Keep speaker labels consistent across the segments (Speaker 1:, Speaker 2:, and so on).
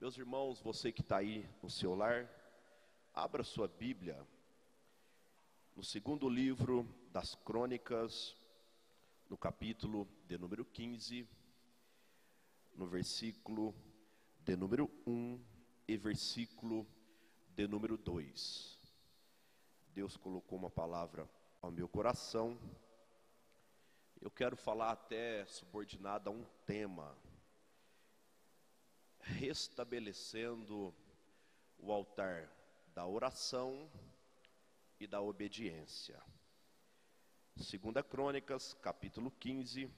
Speaker 1: Meus irmãos, você que está aí no seu lar, abra sua Bíblia no segundo livro das Crônicas, no capítulo de número 15, no versículo de número 1 e versículo de número 2. Deus colocou uma palavra ao meu coração. Eu quero falar até subordinado a um tema: restabelecendo o altar da oração e da obediência. 2 Crônicas, capítulo 15,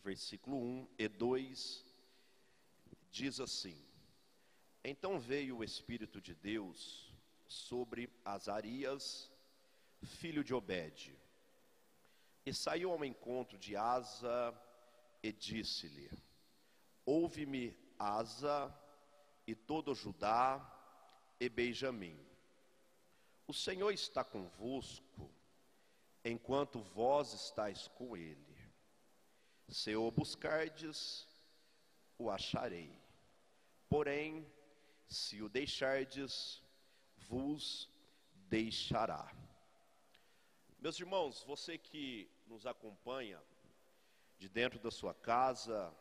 Speaker 1: versículo 1 e 2, diz assim: Então veio o Espírito de Deus sobre Azarias, filho de Obede, e saiu ao encontro de Asa e disse-lhe: Ouve-me, Asa, e todo Judá e Benjamim. O Senhor está convosco, enquanto vós estáis com ele. Se o buscardes, o acharei. Porém, se o deixardes, vos deixará. Meus irmãos, você que nos acompanha de dentro da sua casa,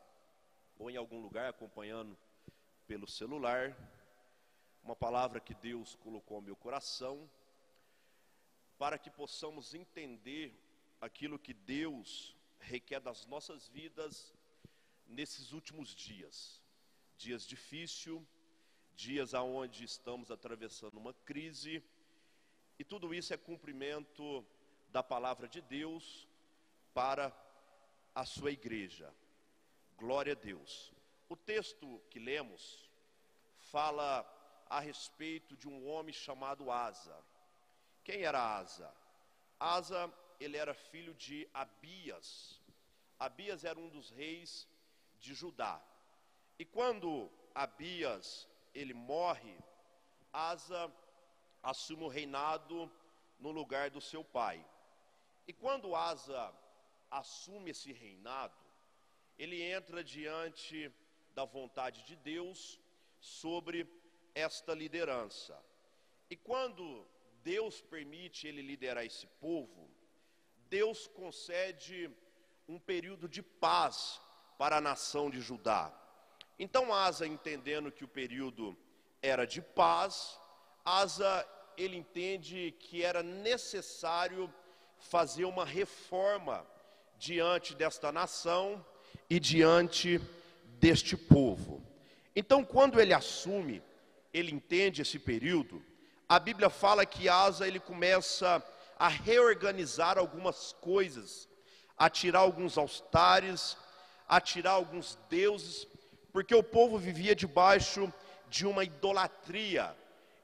Speaker 1: ou em algum lugar acompanhando pelo celular, uma palavra que Deus colocou ao meu coração, para que possamos entender aquilo que Deus requer das nossas vidas nesses últimos dias. Dias difíceis, dias onde estamos atravessando uma crise, e tudo isso é cumprimento da palavra de Deus para a sua igreja. Glória a Deus. O texto que lemos fala a respeito de um homem chamado Asa. Quem era Asa? Asa, ele era filho de Abias. Abias era um dos reis de Judá. E quando Abias, ele morre, Asa assume o reinado no lugar do seu pai. E quando Asa assume esse reinado, ele entra diante da vontade de Deus sobre esta liderança. E quando Deus permite ele liderar esse povo, Deus concede um período de paz para a nação de Judá. Então Asa, entendendo que o período era de paz, Asa, ele entende que era necessário fazer uma reforma diante desta nação e diante deste povo. Então, quando ele assume, ele entende esse período, a Bíblia fala que Asa, ele começa a reorganizar algumas coisas, a tirar alguns altares, a tirar alguns deuses, porque o povo vivia debaixo de uma idolatria.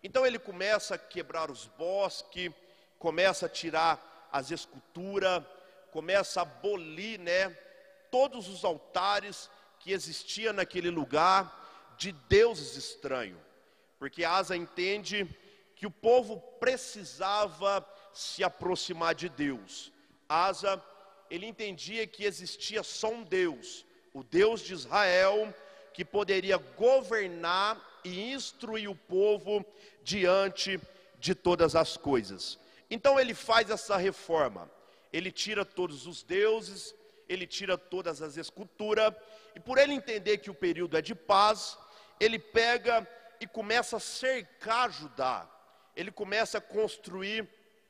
Speaker 1: Então ele começa a quebrar os bosques, começa a tirar as esculturas, começa a abolir, todos os altares que existiam naquele lugar de deuses estranhos. Porque Asa entende que o povo precisava se aproximar de Deus. Asa, ele entendia que existia só um Deus, o Deus de Israel, que poderia governar e instruir o povo diante de todas as coisas. Então ele faz essa reforma, ele tira todos os deuses, ele tira todas as esculturas, e por ele entender que o período é de paz, ele pega e começa a cercar Judá. Ele começa a construir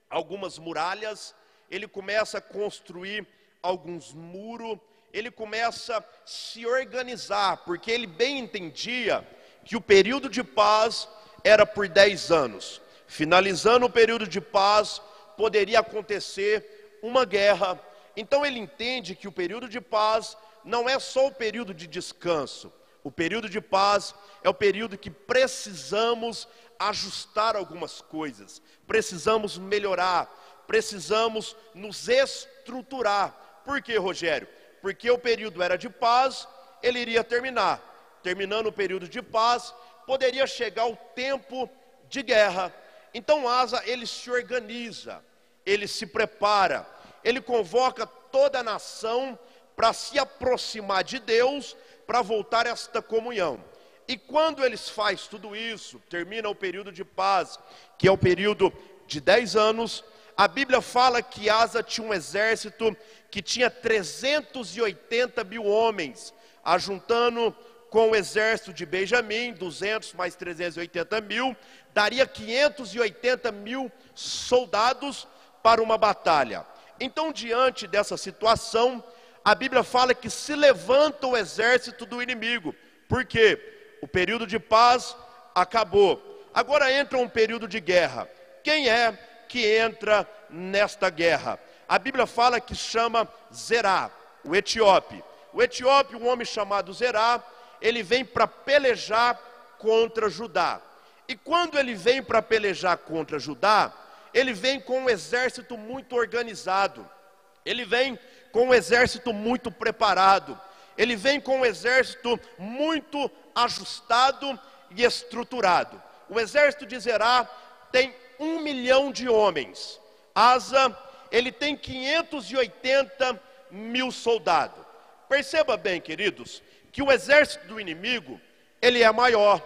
Speaker 1: algumas muralhas, ele começa a construir alguns muros, ele começa a se organizar, porque ele bem entendia que o período de paz era por 10 anos. Finalizando o período de paz, poderia acontecer uma guerra. Então ele entende que o período de paz não é só o período de descanso. O período de paz é o período que precisamos ajustar algumas coisas, precisamos melhorar, precisamos nos estruturar. Por quê, Rogério? Porque o período era de paz, ele iria terminar. Terminando o período de paz, poderia chegar o tempo de guerra. Então Asa, ele se organiza, ele se prepara, ele convoca toda a nação para se aproximar de Deus, para voltar a esta comunhão. E quando eles fazem tudo isso, termina o período de paz, que é o período de 10 anos, a Bíblia fala que Asa tinha um exército que tinha 380 mil homens, ajuntando com o exército de Benjamim, 200 mais 380 mil, daria 580 mil soldados para uma batalha. Então, diante dessa situação, a Bíblia fala que se levanta o exército do inimigo. Por quê? O período de paz acabou. Agora entra um período de guerra. Quem é que entra nesta guerra? A Bíblia fala que chama Zerá, o etíope. O etíope, um homem chamado Zerá, ele vem para pelejar contra Judá. E quando ele vem para pelejar contra Judá, ele vem com um exército muito organizado. Ele vem com um exército muito preparado. Ele vem com um exército muito ajustado e estruturado. O exército de Zerá tem 1 milhão de homens. Asa, ele tem 580 mil soldados. Perceba bem, queridos, que o exército do inimigo, ele é maior.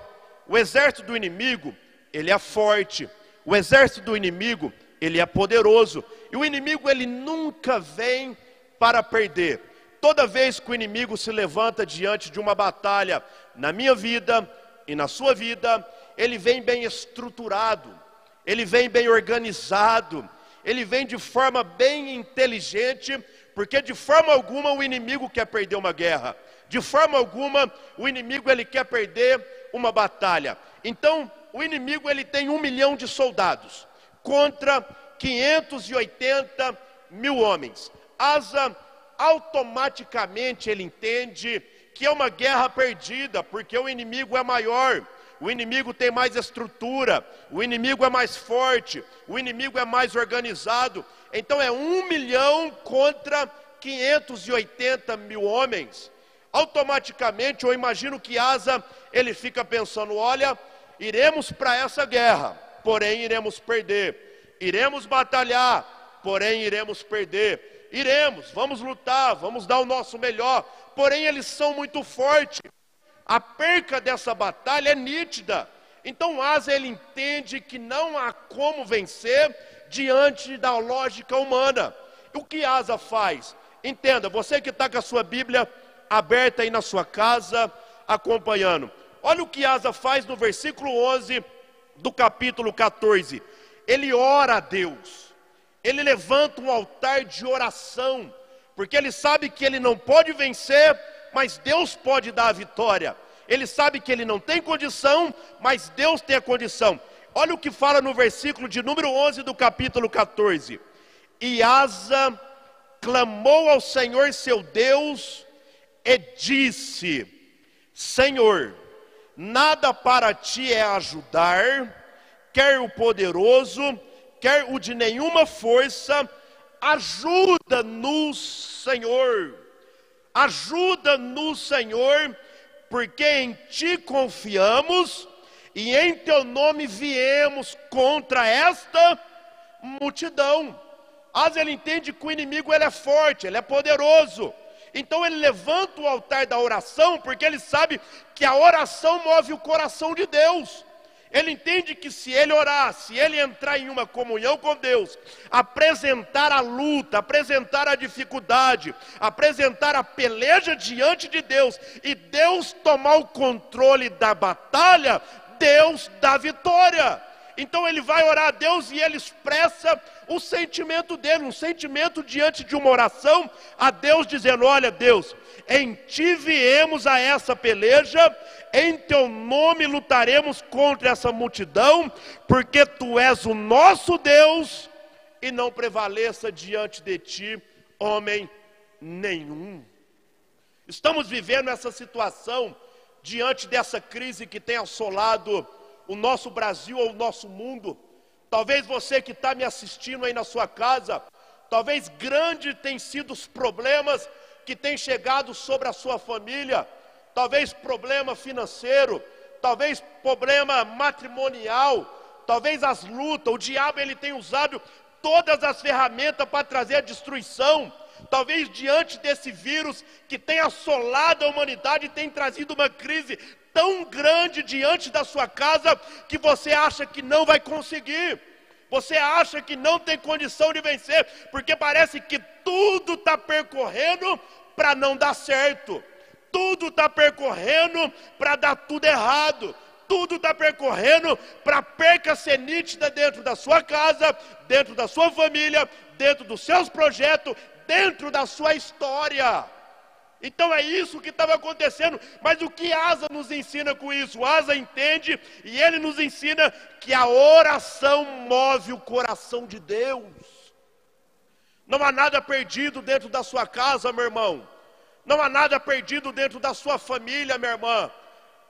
Speaker 1: O exército do inimigo, ele é forte. O exército do inimigo, ele é poderoso. E o inimigo, ele nunca vem para perder. Toda vez que o inimigo se levanta diante de uma batalha, na minha vida e na sua vida, ele vem bem estruturado, ele vem bem organizado, ele vem de forma bem inteligente, porque de forma alguma o inimigo quer perder uma guerra. De forma alguma o inimigo ele quer perder uma batalha. Então o inimigo ele tem 1 milhão de soldados contra 580 mil homens. Asa automaticamente ele entende que é uma guerra perdida, porque o inimigo é maior, o inimigo tem mais estrutura, o inimigo é mais forte, o inimigo é mais organizado. Então é 1 milhão contra 580 mil homens. Automaticamente eu imagino que Asa, ele fica pensando, olha, iremos para essa guerra, porém iremos perder. Iremos batalhar, porém iremos perder. Iremos, vamos lutar, vamos dar o nosso melhor, porém eles são muito fortes. A perca dessa batalha é nítida. Então Asa, ele entende que não há como vencer diante da lógica humana. O que Asa faz? Entenda, você que está com a sua Bíblia aberta aí na sua casa, acompanhando. Olha o que Asa faz no versículo 11 do capítulo 14. Ele ora a Deus. Ele levanta um altar de oração, porque ele sabe que ele não pode vencer, mas Deus pode dar a vitória. Ele sabe que ele não tem condição, mas Deus tem a condição. Olha o que fala no versículo de número 11 do capítulo 14. E Asa clamou ao Senhor seu Deus e disse: Senhor, nada para ti é ajudar, quer o poderoso, quer o de nenhuma força. Ajuda-nos, Senhor. Ajuda-nos, Senhor, porque em ti confiamos e em teu nome viemos contra esta multidão. Asa, ele entende que o inimigo ele é forte, ele é poderoso. Então ele levanta o altar da oração, porque ele sabe que a oração move o coração de Deus. Ele entende que se ele orar, se ele entrar em uma comunhão com Deus, apresentar a luta, apresentar a dificuldade, apresentar a peleja diante de Deus, e Deus tomar o controle da batalha, Deus dá vitória. Então ele vai orar a Deus e ele expressa o sentimento dele, um sentimento diante de uma oração a Deus, dizendo: olha Deus, em ti viemos a essa peleja, em teu nome lutaremos contra essa multidão, porque tu és o nosso Deus, e não prevaleça diante de ti homem nenhum. Estamos vivendo essa situação diante dessa crise que tem assolado o nosso Brasil ou o nosso mundo. Talvez você que está me assistindo aí na sua casa, talvez grande tenham sido os problemas que têm chegado sobre a sua família, talvez problema financeiro, talvez problema matrimonial, talvez as lutas. O diabo ele tem usado todas as ferramentas para trazer a destruição. Talvez diante desse vírus que tem assolado a humanidade, tem trazido uma crise tão grande diante da sua casa que você acha que não vai conseguir. Você acha que não tem condição de vencer, porque parece que tudo está percorrendo para não dar certo. Tudo está percorrendo para dar tudo errado. Tudo está percorrendo para a perca ser nítida dentro da sua casa, dentro da sua família, dentro dos seus projetos, dentro da sua história. Então é isso que estava acontecendo. Mas o que Asa nos ensina com isso? Asa entende e ele nos ensina que a oração move o coração de Deus. Não há nada perdido dentro da sua casa, meu irmão. Não há nada perdido dentro da sua família, minha irmã.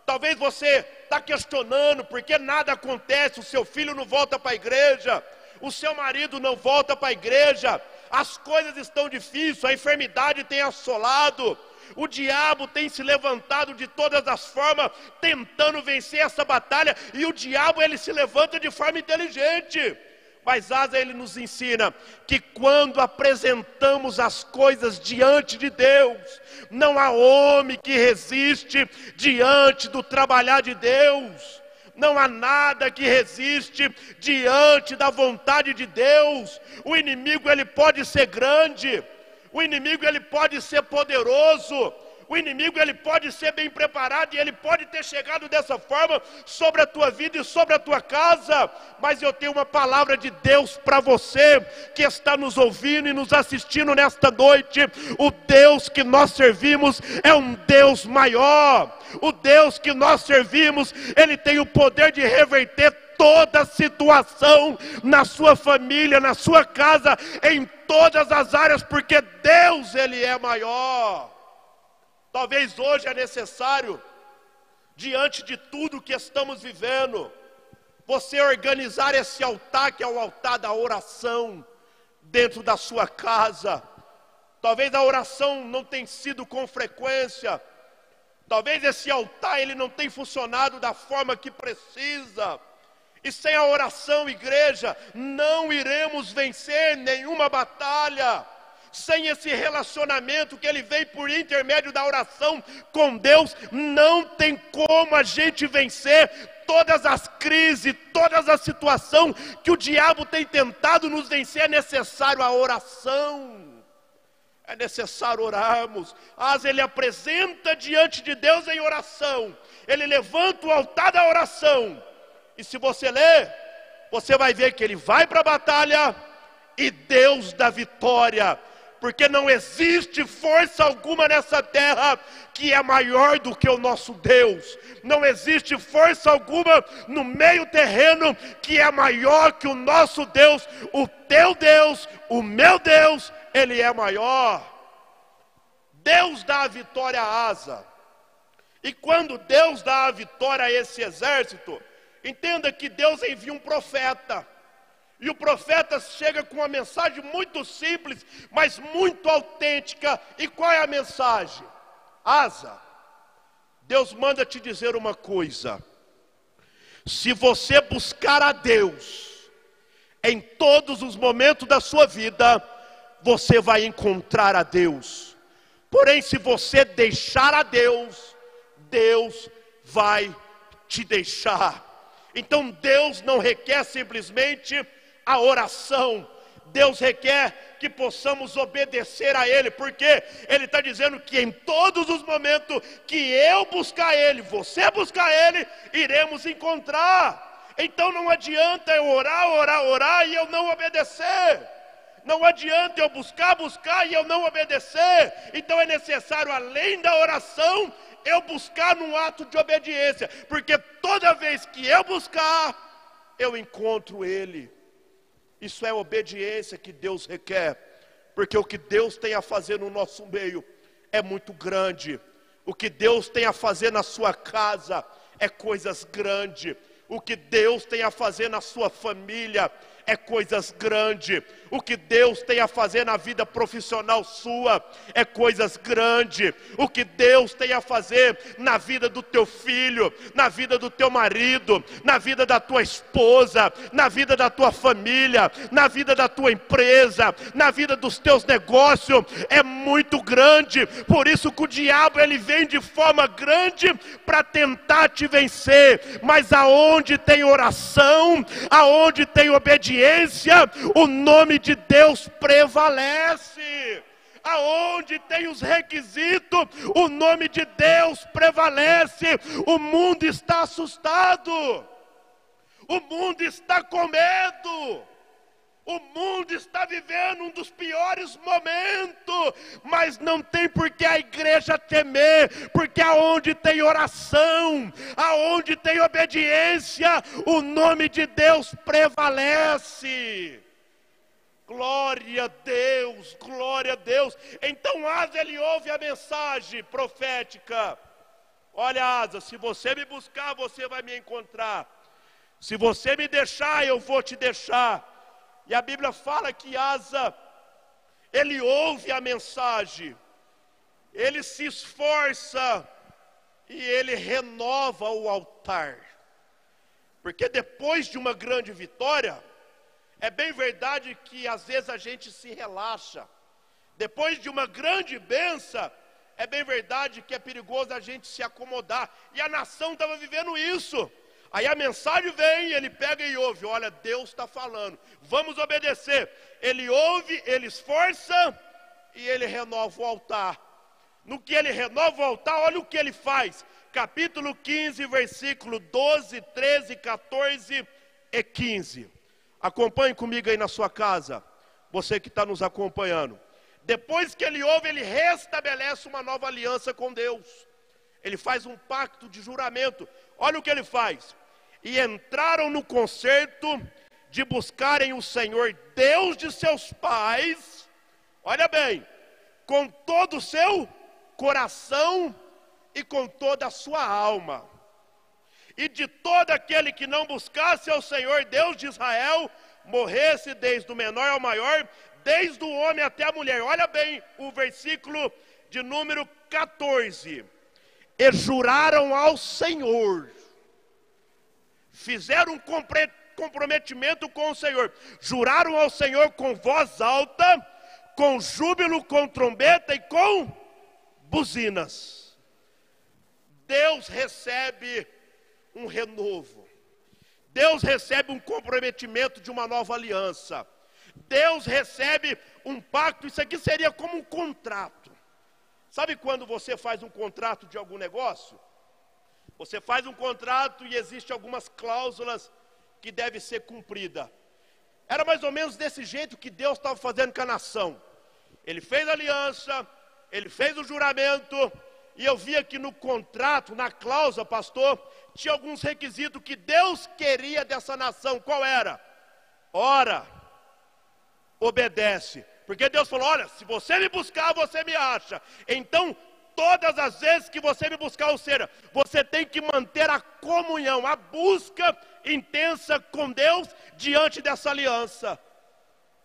Speaker 1: Talvez você está questionando porque nada acontece, o seu filho não volta para a igreja, o seu marido não volta para a igreja, as coisas estão difíceis, a enfermidade tem assolado, o diabo tem se levantado de todas as formas, tentando vencer essa batalha, e o diabo ele se levanta de forma inteligente. Mas Asa ele nos ensina que quando apresentamos as coisas diante de Deus, não há homem que resiste diante do trabalhar de Deus. Não há nada que resiste diante da vontade de Deus. O inimigo ele pode ser grande, o inimigo ele pode ser poderoso, o inimigo ele pode ser bem preparado e ele pode ter chegado dessa forma sobre a tua vida e sobre a tua casa. Mas eu tenho uma palavra de Deus para você que está nos ouvindo e nos assistindo nesta noite. O Deus que nós servimos é um Deus maior. O Deus que nós servimos, ele tem o poder de reverter toda situação na sua família, na sua casa, em todas as áreas, porque Deus ele é maior. Talvez hoje é necessário, diante de tudo que estamos vivendo, você organizar esse altar, que é o altar da oração, dentro da sua casa. Talvez a oração não tenha sido com frequência, talvez esse altar ele não tenha funcionado da forma que precisa. E sem a oração, igreja, não iremos vencer nenhuma batalha. Sem esse relacionamento que ele vem por intermédio da oração com Deus, não tem como a gente vencer todas as crises, todas as situações que o diabo tem tentado nos vencer. É necessário a oração, é necessário orarmos. Asa ele apresenta diante de Deus em oração, ele levanta o altar da oração, e se você ler, você vai ver que ele vai para a batalha e Deus dá vitória. Porque não existe força alguma nessa terra que é maior do que o nosso Deus. Não existe força alguma no meio terreno que é maior que o nosso Deus. O teu Deus, o meu Deus, ele é maior. Deus dá a vitória a Asa. E quando Deus dá a vitória a esse exército, entenda que Deus envia um profeta. E o profeta chega com uma mensagem muito simples, mas muito autêntica. E qual é a mensagem? Asa, Deus manda te dizer uma coisa: se você buscar a Deus em todos os momentos da sua vida, você vai encontrar a Deus. Porém, se você deixar a Deus, Deus vai te deixar. Então Deus não requer simplesmente a oração, Deus requer que possamos obedecer a Ele, porque Ele está dizendo que em todos os momentos que eu buscar Ele, você buscar Ele, iremos encontrar. Então não adianta eu orar e eu não obedecer. Não adianta eu buscar e eu não obedecer. Então é necessário, além da oração, eu buscar num ato de obediência, porque toda vez que eu buscar, eu encontro Ele. Isso é obediência que Deus requer, porque o que Deus tem a fazer no nosso meio é muito grande. O que Deus tem a fazer na sua casa é coisas grandes. O que Deus tem a fazer na sua família é coisas grandes. O que Deus tem a fazer na vida profissional sua é coisas grandes. O que Deus tem a fazer na vida do teu filho, na vida do teu marido, na vida da tua esposa, na vida da tua família, na vida da tua empresa, na vida dos teus negócios, é muito grande. Por isso que o diabo ele vem de forma grande para tentar te vencer. Mas aonde tem oração, aonde tem obediência, o nome de Deus prevalece. Aonde tem os requisitos, o nome de Deus prevalece. O mundo está assustado, o mundo está com medo, o mundo está vivendo um dos piores momentos, mas não tem por que a igreja temer, porque aonde tem oração, aonde tem obediência, o nome de Deus prevalece. Glória a Deus, glória a Deus. Então Asa, ele ouve a mensagem profética. Olha, Asa, se você me buscar, você vai me encontrar. Se você me deixar, eu vou te deixar. E a Bíblia fala que Asa, ele ouve a mensagem, ele se esforça e ele renova o altar. Porque depois de uma grande vitória, é bem verdade que às vezes a gente se relaxa. Depois de uma grande bênção, é bem verdade que é perigoso a gente se acomodar. E a nação estava vivendo isso. Aí a mensagem vem, ele pega e ouve. Olha, Deus está falando, vamos obedecer. Ele ouve, ele esforça e ele renova o altar. No que ele renova o altar, olha o que ele faz. Capítulo 15, versículo 12, 13, 14 e 15. Acompanhe comigo aí na sua casa, você que está nos acompanhando. Depois que ele ouve, ele restabelece uma nova aliança com Deus. Ele faz um pacto de juramento. Olha o que ele faz. E entraram no concerto de buscarem o Senhor, Deus de seus pais, olha bem, com todo o seu coração e com toda a sua alma. E de todo aquele que não buscasse ao Senhor, Deus de Israel, morresse desde o menor ao maior, desde o homem até a mulher. Olha bem o versículo de número 14. E juraram ao Senhor, fizeram um comprometimento com o Senhor, juraram ao Senhor com voz alta, com júbilo, com trombeta e com buzinas. Deus recebe um renovo, Deus recebe um comprometimento de uma nova aliança, Deus recebe um pacto. Isso aqui seria como um contrato. Sabe quando você faz um contrato de algum negócio? Você faz um contrato e existem algumas cláusulas que devem ser cumpridas. Era mais ou menos desse jeito que Deus estava fazendo com a nação. Ele fez a aliança, ele fez o juramento, e eu via que no contrato, na cláusula, pastor, tinha alguns requisitos que Deus queria dessa nação. Qual era? Ora, obedece. Porque Deus falou, olha, se você me buscar, você me acha. Então, todas as vezes que você me buscar, ou seja, você tem que manter a comunhão, a busca intensa com Deus diante dessa aliança.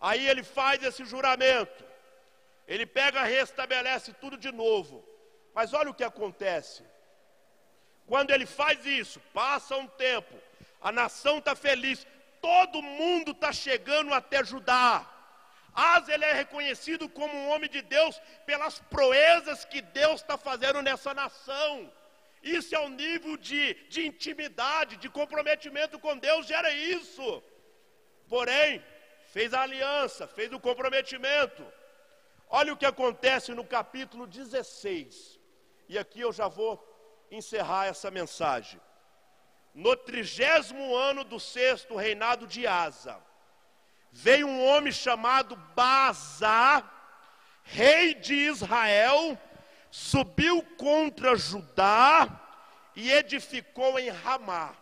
Speaker 1: Aí ele faz esse juramento, ele pega, restabelece tudo de novo. Mas olha o que acontece. Quando ele faz isso, passa um tempo, a nação está feliz, todo mundo está chegando até Judá. Asa, ele é reconhecido como um homem de Deus pelas proezas que Deus está fazendo nessa nação. Isso é um nível de intimidade, de comprometimento com Deus, gera isso. Porém, fez a aliança, fez o comprometimento. Olha o que acontece no capítulo 16. E aqui eu já vou encerrar essa mensagem. No 30º ano do 6º reinado de Asa, veio um homem chamado Baasa, rei de Israel, subiu contra Judá e edificou em Ramá.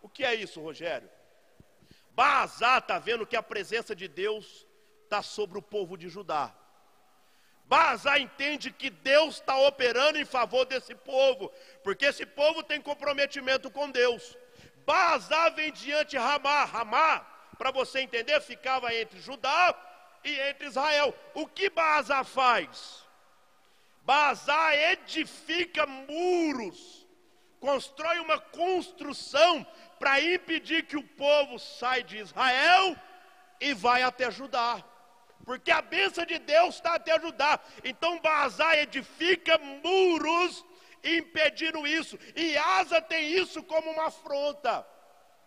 Speaker 1: O que é isso, Rogério? Baasa está vendo que a presença de Deus está sobre o povo de Judá. Baasa entende que Deus está operando em favor desse povo, porque esse povo tem comprometimento com Deus. Baasa vem diante de Ramá. Ramá para você entender, ficava entre Judá e entre Israel. O que Baasá faz? Baasá edifica muros, constrói uma construção para impedir que o povo saia de Israel e vai até Judá. Porque a bênção de Deus está até Judá. Então Baasá edifica muros impedindo isso. E Asa tem isso como uma afronta.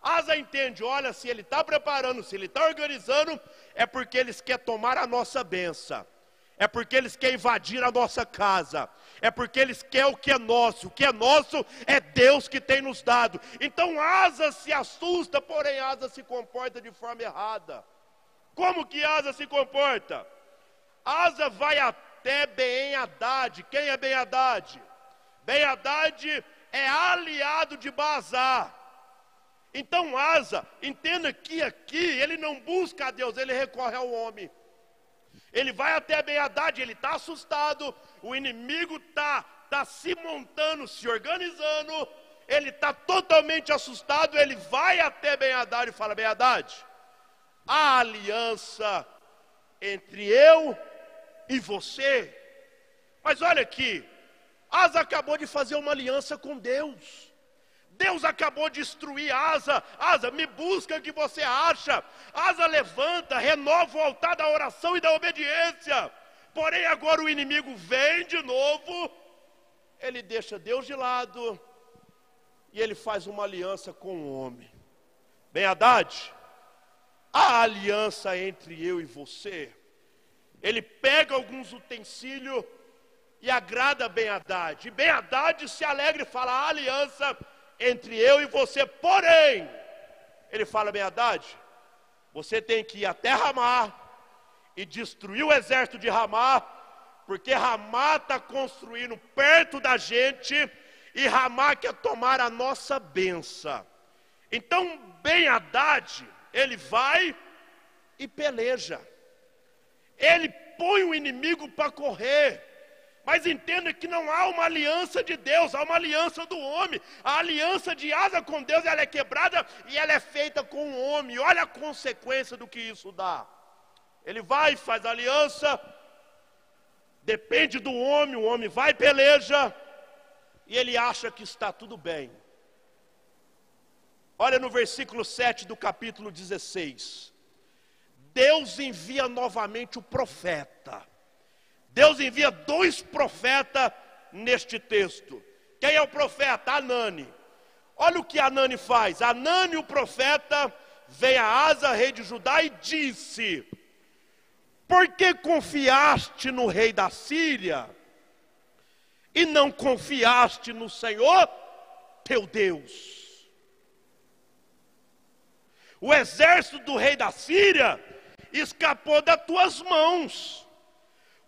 Speaker 1: Asa entende, olha, se ele está preparando, se ele está organizando, é porque eles querem tomar a nossa bênção. É porque eles querem invadir a nossa casa. É porque eles querem o que é nosso. O que é nosso é Deus que tem nos dado. Então Asa se assusta, porém Asa se comporta de forma errada. Como que Asa se comporta? Asa vai até Ben-Hadad. Quem é Ben-Hadad? Ben-Hadad é aliado de Baasá. Então Asa, entenda que aqui ele não busca a Deus, ele recorre ao homem. Ele vai até Ben-Hadad, ele está assustado, o inimigo está se montando, se organizando, ele está totalmente assustado, ele vai até Ben-Hadad e fala: Ben-Hadad, a aliança entre eu e você. Mas olha aqui, Asa acabou de fazer uma aliança com Deus. Deus acabou de instruir Asa. Asa, me busca o que você acha. Asa levanta, renova o altar da oração e da obediência. Porém agora o inimigo vem de novo. Ele deixa Deus de lado e ele faz uma aliança com o homem. Ben-Hadad, a aliança entre eu e você. Ele pega alguns utensílios e agrada Ben-Hadad. E Ben-Hadad se alegra e fala: a aliança entre eu e você. Porém, ele fala: Ben-Hadad, você tem que ir até Ramá e destruir o exército de Ramá, porque Ramá está construindo perto da gente e Ramá quer tomar a nossa bênção. Então Ben-Hadad, ele vai e peleja. Ele põe o inimigo para correr. Mas entenda que não há uma aliança de Deus, há uma aliança do homem. A aliança de Asa com Deus, ela é quebrada e ela é feita com o homem. Olha a consequência do que isso dá. Ele vai e faz aliança, depende do homem, o homem vai e peleja, e ele acha que está tudo bem. Olha no versículo 7 do capítulo 16. Deus envia novamente o profeta. Deus envia 2 profetas neste texto. Quem é o profeta? Anani. Olha o que Anani faz. Anani, o profeta, vem a Asa, rei de Judá, e disse: por que confiaste no rei da Síria e não confiaste no Senhor teu Deus? O exército do rei da Síria escapou das tuas mãos.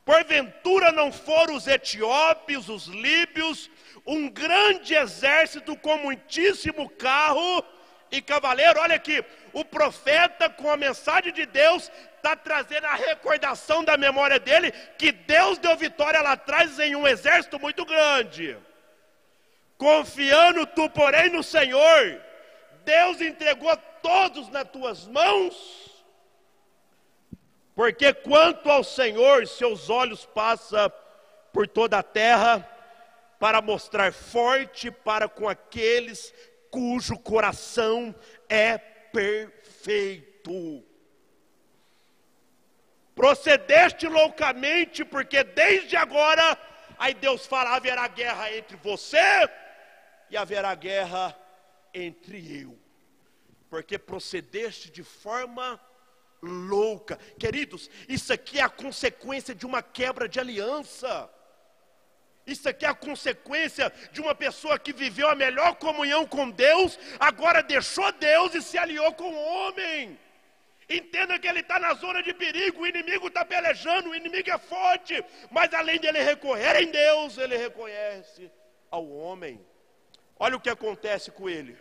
Speaker 1: Porventura não foram os etíopes, os líbios, um grande exército com muitíssimo carro e cavaleiro? Olha aqui, o profeta com a mensagem de Deus está trazendo a recordação da memória dele, que Deus deu vitória lá atrás em um exército muito grande. Confiando tu, porém, no Senhor, Deus entregou todos nas tuas mãos. Porque quanto ao Senhor, seus olhos passam por toda a terra, para mostrar forte para com aqueles cujo coração é perfeito. Procedeste loucamente, porque desde agora, aí Deus fala: haverá guerra entre você e haverá guerra entre eu. Porque procedeste de forma louca. Queridos, isso aqui é a consequência de uma quebra de aliança. Isso aqui é a consequência de uma pessoa que viveu a melhor comunhão com Deus, agora deixou Deus e se aliou com o homem. Entenda que ele está na zona de perigo, o inimigo está pelejando, o inimigo é forte, mas além dele recorrer em Deus, ele reconhece ao homem. Olha o que acontece com ele.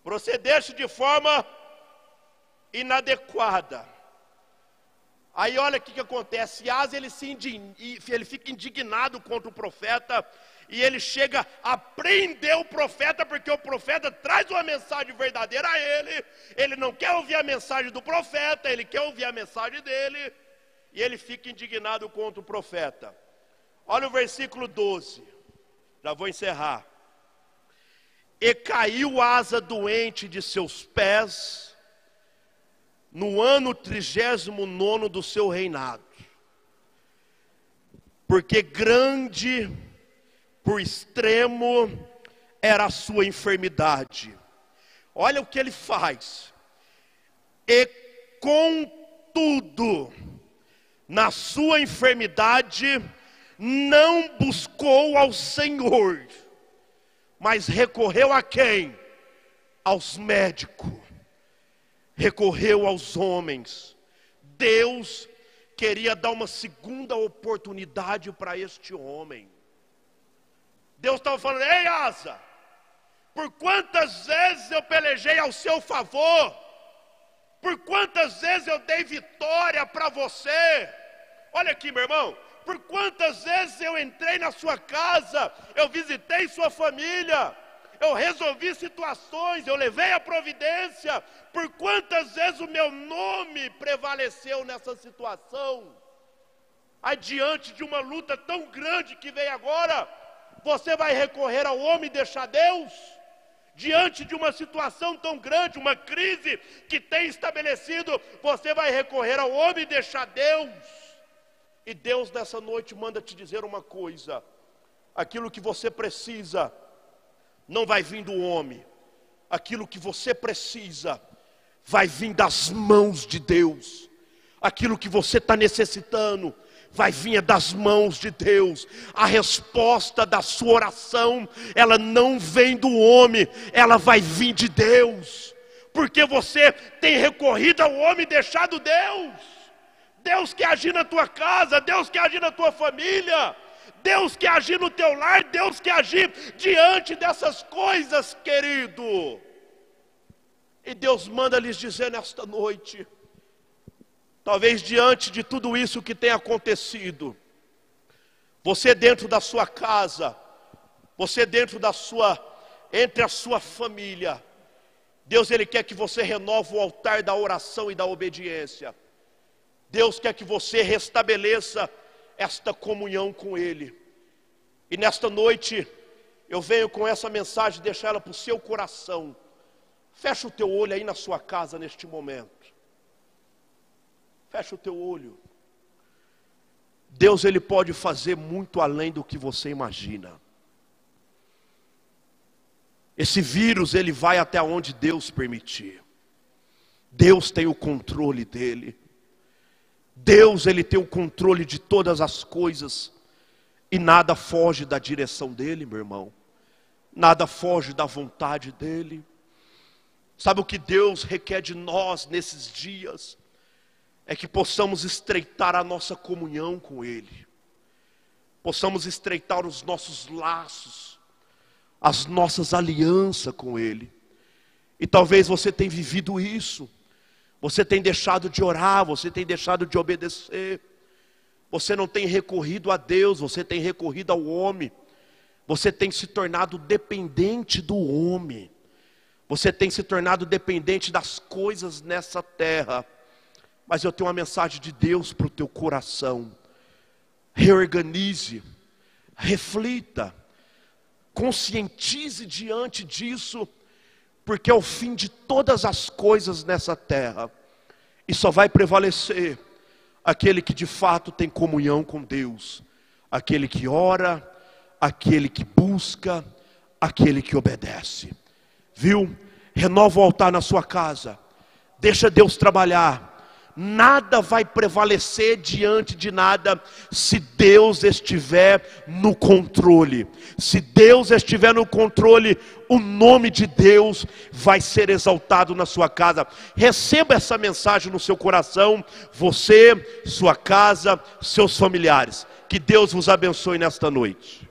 Speaker 1: Procedeste de forma inadequada. Aí olha o que acontece. Asa, ele fica indignado contra o profeta, e ele chega a prender o profeta, porque o profeta traz uma mensagem verdadeira a ele. Ele não quer ouvir a mensagem do profeta, ele quer ouvir a mensagem dele, e ele fica indignado contra o profeta. Olha o versículo 12, já vou encerrar. E caiu asa doente de seus pés, no ano 39º do seu reinado, porque grande por extremo era a sua enfermidade. Olha o que ele faz. E contudo, na sua enfermidade, não buscou ao Senhor, mas recorreu a quem? Aos médicos, recorreu aos homens. Deus queria dar uma segunda oportunidade para este homem. Deus estava falando: ei, Asa, por quantas vezes eu pelejei ao seu favor, por quantas vezes eu dei vitória para você. Olha aqui, meu irmão, por quantas vezes eu entrei na sua casa, eu visitei sua família, eu resolvi situações, eu levei a providência. Por quantas vezes o meu nome prevaleceu nessa situação? Aí, diante de uma luta tão grande que vem agora, você vai recorrer ao homem e deixar Deus? Diante de uma situação tão grande, uma crise que tem estabelecido, você vai recorrer ao homem e deixar Deus? E Deus nessa noite manda te dizer uma coisa: aquilo que você precisa não vai vir do homem, aquilo que você precisa vai vir das mãos de Deus. Aquilo que você está necessitando vai vir das mãos de Deus. A resposta da sua oração, ela não vem do homem, ela vai vir de Deus, porque você tem recorrido ao homem e deixado Deus. Deus quer agir na tua casa, Deus quer agir na tua família, Deus quer agir no teu lar, Deus quer agir diante dessas coisas, querido. E Deus manda lhes dizer nesta noite, talvez diante de tudo isso que tem acontecido, você dentro da sua casa, você dentro entre a sua família, Deus ele quer que você renove o altar da oração e da obediência. Deus quer que você restabeleça esta comunhão com Ele. E nesta noite, eu venho com essa mensagem, deixar ela para o seu coração. Fecha o teu olho aí na sua casa neste momento. Fecha o teu olho. Deus ele pode fazer muito além do que você imagina. Esse vírus ele vai até onde Deus permitir. Deus tem o controle dele. Deus ele tem o controle de todas as coisas. E nada foge da direção dele, meu irmão. Nada foge da vontade dele. Sabe o que Deus requer de nós nesses dias? É que possamos estreitar a nossa comunhão com Ele. Possamos estreitar os nossos laços, as nossas alianças com Ele. E talvez você tenha vivido isso. Você tem deixado de orar, você tem deixado de obedecer. Você não tem recorrido a Deus, você tem recorrido ao homem. Você tem se tornado dependente do homem. Você tem se tornado dependente das coisas nessa terra. Mas eu tenho uma mensagem de Deus para o teu coração. Reorganize, reflita, conscientize diante disso, porque é o fim de todas as coisas nessa terra. E só vai prevalecer aquele que de fato tem comunhão com Deus. Aquele que ora, aquele que busca, aquele que obedece. Viu? Renova o altar na sua casa. Deixa Deus trabalhar. Nada vai prevalecer diante de nada se Deus estiver no controle. Se Deus estiver no controle, o nome de Deus vai ser exaltado na sua casa. Receba essa mensagem no seu coração, você, sua casa, seus familiares. Que Deus vos abençoe nesta noite.